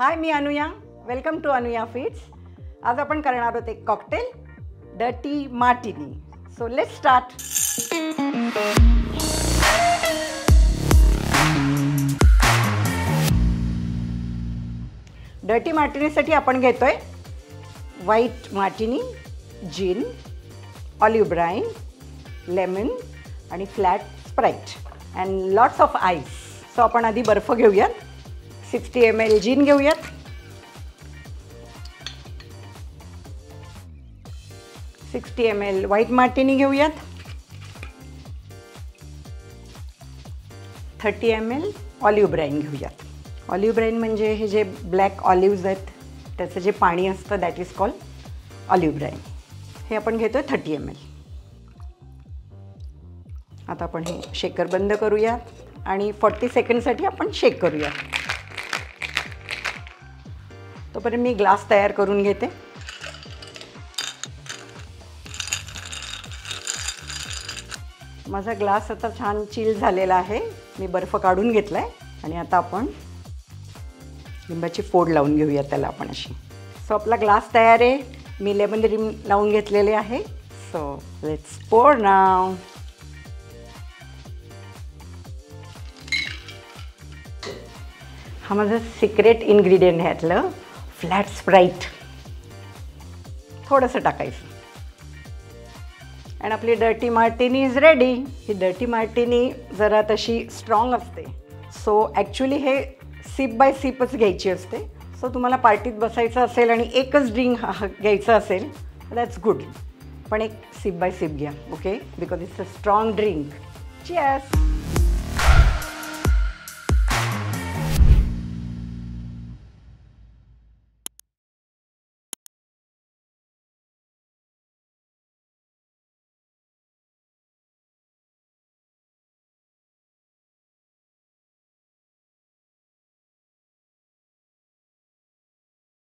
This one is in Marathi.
हाय, मी Anuya. Welcome to Anuya feeds. आज आपण करणार आहोत एक cocktail, dirty martini. So let's start. Dirty मार्टिनीसाठी आपण घेतोय white martini, gin, olive brine, lemon आणि flat Sprite and lots of ice. So आपण आधी बर्फ घेऊयात. 60 ml जिन घेऊयात. 60 ml व्हाईट मार्टिनी घेऊयात. 30 ml ऑलिव्ह ब्राईन घेऊयात. ऑलिव्ह ब्राईन म्हणजे हे जे ब्लॅक ऑलिव्ज आहेत त्याचं जे पाणी असतं दॅट इज कॉल्ड ऑलिव्ह ब्राईन. हे आपण घेतोय 30 ml. आता आपण हे शेकर बंद करूया आणि 40 सेकंडसाठी आपण शेक करूया. तोपर्यंत मी ग्लास तयार करून घेते. माझा ग्लास आता छान चिल झालेला आहे. मी बर्फ काढून घेतला आहे आणि आता आपण लिंबाची फोड लावून घेऊया त्याला आपण अशी. सो आपला ग्लास तयार आहे. मी लेमन रिम लावून घेतलेले आहे. सो लेट्स पोर नाव. हा माझं सिक्रेट इन्ग्रेडियंट आहे यातलं, फ्लॅट स्प्राईट. थोडंसं टाकायचं आणि आपली dirty Martini is ready. He dirty Martini जरा तशी स्ट्रॉंग असते. सो ॲक्च्युली हे सिप बाय सिपच घ्यायची असते. सो तुम्हाला पार्टीत बसायचं असेल आणि एकच ड्रिंक घ्यायचं असेल दॅट्स गुड. पण एक सिप बाय सिप घ्या, okay, because it's a strong drink. Cheers.